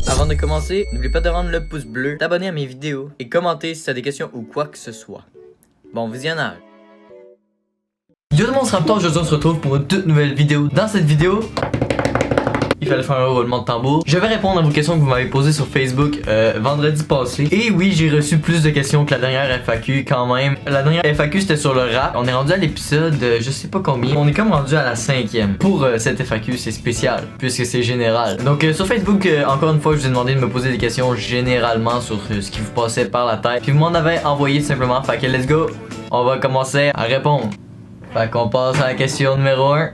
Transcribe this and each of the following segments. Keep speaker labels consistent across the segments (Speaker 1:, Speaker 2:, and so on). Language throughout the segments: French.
Speaker 1: Avant de commencer, n'oublie pas de rendre le pouce bleu, t'abonner à mes vidéos et commenter si t'as des questions ou quoi que ce soit. Bon visionnage! Yo tout le monde, c'est Raptor, aujourd'hui on se retrouve pour une toute nouvelle vidéo. Dans cette vidéo, il fallait faire un roulement de tambour. Je vais répondre à vos questions que vous m'avez posées sur Facebook vendredi passé. Et oui, j'ai reçu plus de questions que la dernière FAQ quand même. La dernière FAQ c'était sur le rap. On est rendu à l'épisode je sais pas combien. On est comme rendu à la 5e. Pour cette FAQ, c'est spécial puisque c'est général. Donc sur Facebook, encore une fois, je vous ai demandé de me poser des questions généralement sur ce qui vous passait par la tête. Puis vous m'en avez envoyé tout simplement. Fait que let's go. On va commencer à répondre. Fait qu'on passe à la question numéro 1.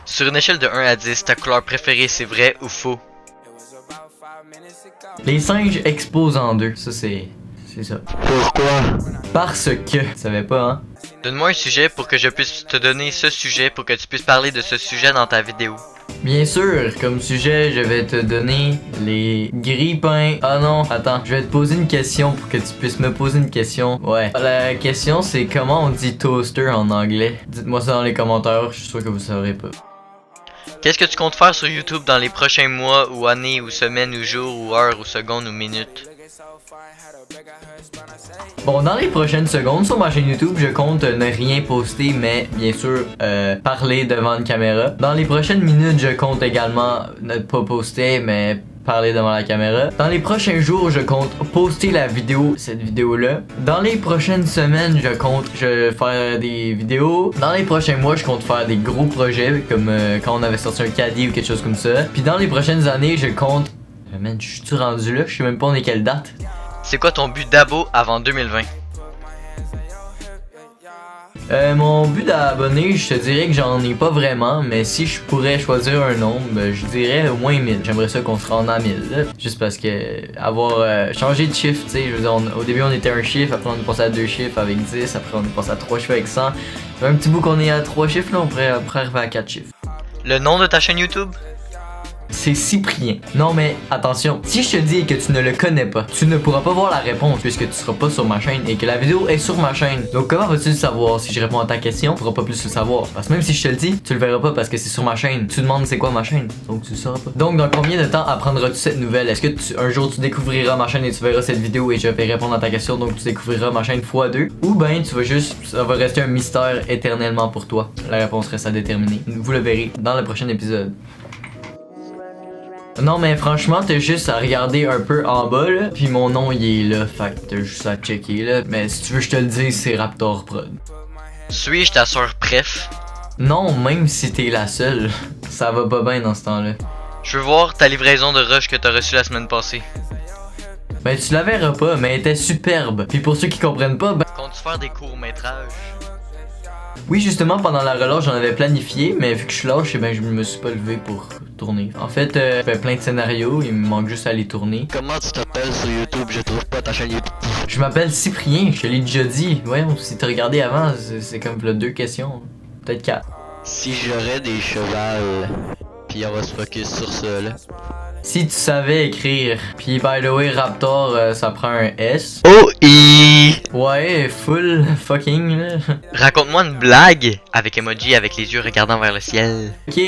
Speaker 2: Sur une échelle de 1 à 10, ta couleur préférée, c'est vrai ou faux?
Speaker 1: Les singes explosent en deux. Ça, c'est ça.
Speaker 2: Pourquoi?
Speaker 1: Parce que... Tu savais pas, hein?
Speaker 2: Donne-moi un sujet pour que je puisse te donner ce sujet pour que tu puisses parler de ce sujet dans ta vidéo.
Speaker 1: Bien sûr, comme sujet, je vais te donner les grille-pains. Ah non, attends, je vais te poser une question pour que tu puisses me poser une question. Ouais. La question, c'est comment on dit toaster en anglais? Dites-moi ça dans les commentaires, je suis sûr que vous saurez pas.
Speaker 2: Qu'est-ce que tu comptes faire sur YouTube dans les prochains mois ou années ou semaines ou jours ou heures ou secondes ou minutes?
Speaker 1: Bon, dans les prochaines secondes sur ma chaîne YouTube, je compte ne rien poster, mais bien sûr parler devant une caméra. Dans les prochaines minutes, je compte également ne pas poster, mais parler devant la caméra. Dans les prochains jours, je compte poster la vidéo, cette vidéo-là. Dans les prochaines semaines, je vais faire des vidéos. Dans les prochains mois, je compte faire des gros projets, comme quand on avait sorti un caddie ou quelque chose comme ça. Puis dans les prochaines années, je compte... Man, je suis rendu là? Je sais même pas on est quelle date.
Speaker 2: C'est quoi ton but d'abo avant 2020?
Speaker 1: Mon but d'abonner, je te dirais que j'en ai pas vraiment, mais si je pourrais choisir un nombre, je dirais au moins 1000. J'aimerais ça qu'on se rende à 1000, là. Juste parce que avoir changé de chiffre, tu sais, je veux dire, au début on était un chiffre, après on est passé à 2 chiffres avec 10, après on est passé à 3 chiffres avec 100. Un petit bout qu'on est à 3 chiffres, là, on pourrait arriver à 4 chiffres.
Speaker 2: Le nom de ta chaîne YouTube?
Speaker 1: C'est Cyprien. Non mais attention, si je te dis que tu ne le connais pas, tu ne pourras pas voir la réponse puisque tu seras pas sur ma chaîne et que la vidéo est sur ma chaîne. Donc comment vas-tu le savoir? Si je réponds à ta question, tu pourras pas plus le savoir. Parce que même si je te le dis, tu le verras pas parce que c'est sur ma chaîne. Tu demandes c'est quoi ma chaîne, donc tu le sauras pas. Donc dans combien de temps apprendras-tu cette nouvelle? Est-ce que un jour tu découvriras ma chaîne et tu verras cette vidéo et je vais répondre à ta question, donc tu découvriras ma chaîne x2? Ou ben tu vas juste, ça va rester un mystère éternellement pour toi. La réponse reste à déterminer. Vous le verrez dans le prochain épisode. Non mais franchement t'as juste à regarder un peu en bas là, puis mon nom il est là, fait que t'as juste à checker là. Mais si tu veux je te le dise, c'est Raptor Prod.
Speaker 2: Suis-je ta soeur préf?
Speaker 1: Non, même si t'es la seule, ça va pas bien dans ce temps là.
Speaker 2: Je veux voir ta livraison de rush que t'as reçue la semaine passée.
Speaker 1: Ben tu la verras pas, mais elle était superbe. Puis pour ceux qui comprennent pas, ben...
Speaker 2: Comptes-tu faire des courts-métrages?
Speaker 1: Oui justement pendant la relâche j'en avais planifié, mais vu que je suis lâche, ben je me suis pas levé pour tourner. En fait, je fais plein de scénarios, il me manque juste à les tourner.
Speaker 2: Comment tu t'appelles sur YouTube? Je trouve pas ta chaîne YouTube.
Speaker 1: Je m'appelle Cyprien, je te l'ai déjà dit. Voyons, si t'as regardé avant, c'est comme là 2 questions. Peut-être 4.
Speaker 2: Si j'aurais des chevals, puis on va se focus sur ça là.
Speaker 1: Si tu savais écrire, puis by the way Raptor ça prend un S.
Speaker 2: OI!
Speaker 1: Ouais, full fucking là.
Speaker 2: Raconte-moi une blague avec emoji avec les yeux regardant vers le ciel.
Speaker 1: Ok,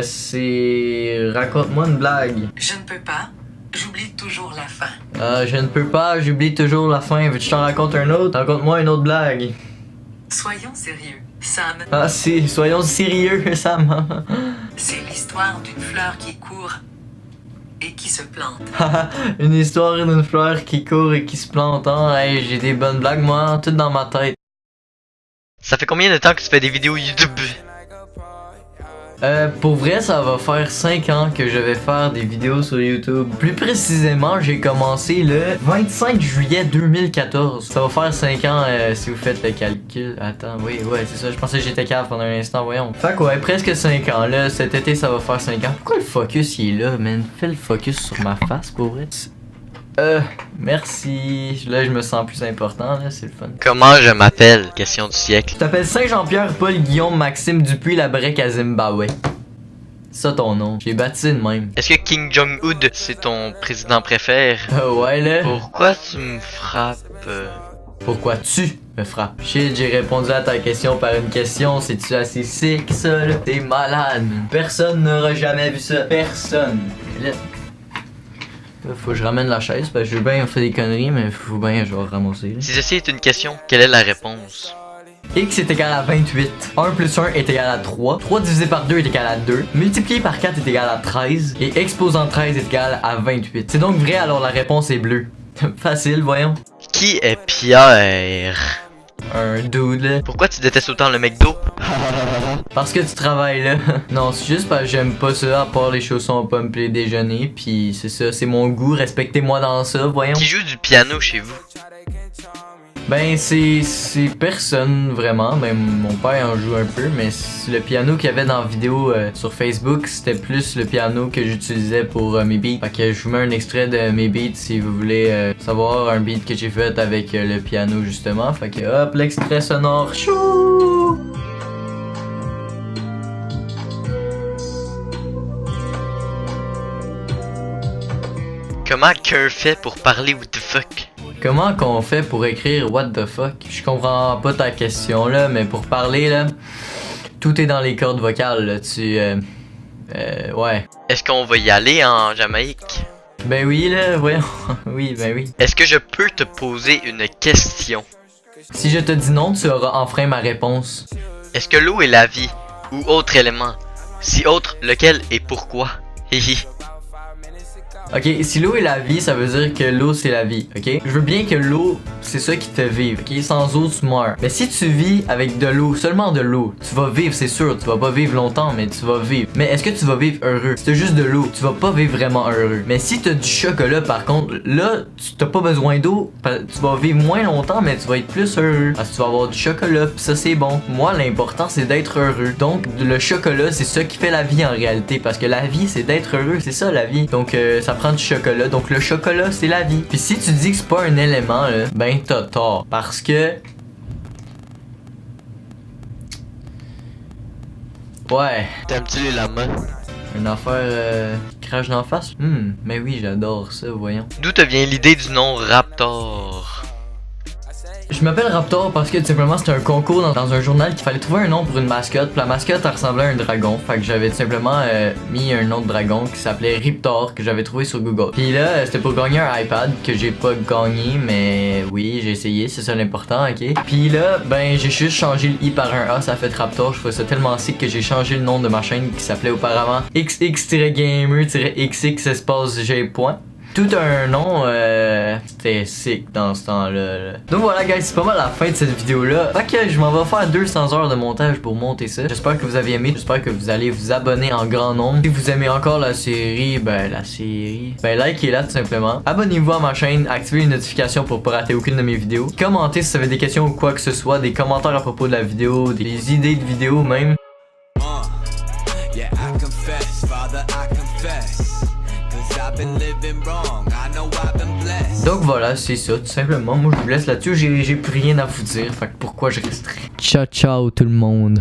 Speaker 1: c'est... Raconte-moi une blague.
Speaker 3: Je ne peux pas, j'oublie toujours la fin.
Speaker 1: Je ne peux pas, j'oublie toujours la fin. Veux-tu que je t'en raconte un autre? Raconte-moi une autre blague.
Speaker 3: Soyons sérieux, Sam.
Speaker 1: Ah si, soyons sérieux Sam.
Speaker 3: C'est l'histoire d'une fleur qui court et qui se plante.
Speaker 1: Une histoire d'une fleur qui court et qui se plante. Hein? Hey, j'ai des bonnes blagues moi, toutes dans ma tête.
Speaker 2: Ça fait combien de temps que tu fais des vidéos YouTube?
Speaker 1: Pour vrai, ça va faire 5 ans que je vais faire des vidéos sur YouTube. Plus précisément, j'ai commencé le 25 juillet 2014. Ça va faire 5 ans si vous faites le calcul. Attends, oui, ouais, c'est ça. Je pensais que j'étais cave pendant un instant, voyons. Fait que ouais, presque 5 ans. Là, cet été, ça va faire 5 ans. Pourquoi le focus, il est là, man? Fais le focus sur ma face, pour vrai. Merci. Là, je me sens plus important, là, c'est le fun.
Speaker 2: Comment je m'appelle? Question du siècle.
Speaker 1: Je t'appelle Saint-Jean-Pierre, Paul, Guillaume, Maxime, Dupuis, Labrec à Zimbabwe. Ça ton nom. J'ai baptisé de même.
Speaker 2: Est-ce que Kim Jong-un c'est ton président préféré?
Speaker 1: Ouais là.
Speaker 2: Pourquoi tu me frappes?
Speaker 1: Pourquoi tu me frappes? Shit, j'ai répondu à ta question par une question. C'est-tu assez sick ça là? T'es malade. Personne n'aura jamais vu ça. Personne. Là, faut que je ramène la chaise parce que je veux bien faire des conneries, mais faut bien que je vais ramasser. Là.
Speaker 2: Si ceci est une question, quelle est la réponse?
Speaker 1: X est égal à 28. 1 plus 1 est égal à 3. 3 divisé par 2 est égal à 2. Multiplié par 4 est égal à 13. Et exposant 13 est égal à 28. C'est donc vrai, alors la réponse est bleue. Facile, voyons.
Speaker 2: Qui est Pierre?
Speaker 1: Un dude là.
Speaker 2: Pourquoi tu détestes autant le McDo?
Speaker 1: Parce que tu travailles là. Non, c'est juste parce que j'aime pas ça, à part les chaussons aux pommes pis les déjeuners. Puis c'est ça, c'est mon goût, respectez-moi dans ça, voyons.
Speaker 2: Qui joue du piano chez vous?
Speaker 1: Ben c'est personne vraiment, même mon père en joue un peu, mais le piano qu'il y avait dans la vidéo sur Facebook, c'était plus le piano que j'utilisais pour mes beats. Fait que je vous mets un extrait de mes beats si vous voulez savoir un beat que j'ai fait avec le piano justement. Fait que hop, l'extrait sonore. Chou!
Speaker 2: Comment qu'un fait pour parler what the fuck?
Speaker 1: Comment qu'on fait pour écrire what the fuck? Je comprends pas ta question là, mais pour parler là, tout est dans les cordes vocales là, ouais.
Speaker 2: Est-ce qu'on va y aller en Jamaïque?
Speaker 1: Ben oui là, voyons. Oui, ben oui.
Speaker 2: Est-ce que je peux te poser une question?
Speaker 1: Si je te dis non, tu auras enfin ma réponse.
Speaker 2: Est-ce que l'eau est la vie? Ou autre élément? Si autre, lequel et pourquoi? Hihi.
Speaker 1: Ok, si l'eau est la vie, ça veut dire que l'eau c'est la vie, ok? Je veux bien que l'eau, c'est ça qui te vive, ok? Sans eau, tu meurs. Mais si tu vis avec de l'eau, seulement de l'eau, tu vas vivre, c'est sûr. Tu vas pas vivre longtemps, mais tu vas vivre. Mais est-ce que tu vas vivre heureux? Si t'as juste de l'eau, tu vas pas vivre vraiment heureux. Mais si t'as du chocolat, par contre, là, tu t'as pas besoin d'eau, tu vas vivre moins longtemps, mais tu vas être plus heureux. Parce que tu vas avoir du chocolat, pis ça c'est bon. Moi, l'important c'est d'être heureux. Donc, le chocolat, c'est ça qui fait la vie en réalité. Parce que la vie, c'est d'être heureux, c'est ça la vie. Donc, ça prend du chocolat, donc le chocolat c'est la vie. Puis si tu dis que c'est pas un élément là, ben t'as tort. Parce que ouais.
Speaker 2: T'aimes-tu les lamas?
Speaker 1: Une affaire crache d'en face? Mais oui, j'adore ça, voyons.
Speaker 2: D'où te vient l'idée du nom Raptor?
Speaker 1: Je m'appelle Raptor parce que tout simplement c'était un concours dans un journal qu'il fallait trouver un nom pour une mascotte. Puis la mascotte elle ressemblait à un dragon. Fait que j'avais tout simplement mis un nom de dragon qui s'appelait Riptor que j'avais trouvé sur Google. Puis là c'était pour gagner un iPad que j'ai pas gagné, mais oui j'ai essayé, c'est ça l'important, ok. Puis là ben j'ai juste changé le i par un a, ça a fait Raptor. Je trouvais ça tellement sick que j'ai changé le nom de ma chaîne qui s'appelait auparavant XX-gamer-XX espace G. Tout un nom, c'était sick dans ce temps-là. Donc voilà guys, c'est pas mal la fin de cette vidéo-là. Fait que je m'en vais faire 200 heures de montage pour monter ça. J'espère que vous avez aimé, j'espère que vous allez vous abonner en grand nombre. Si vous aimez encore la série, ben likez-la tout simplement. Abonnez-vous à ma chaîne, activez les notifications pour pas rater aucune de mes vidéos. Commentez si vous avez des questions ou quoi que ce soit, des commentaires à propos de la vidéo, des idées de vidéo même.
Speaker 4: Yeah, I confess, Father, I confess. I've been living wrong, I know I've been blessed.
Speaker 1: Donc voilà, c'est ça, tout simplement. Moi je vous laisse là-dessus, j'ai plus rien à vous dire, fait que pourquoi je resterai. Ciao ciao tout le monde.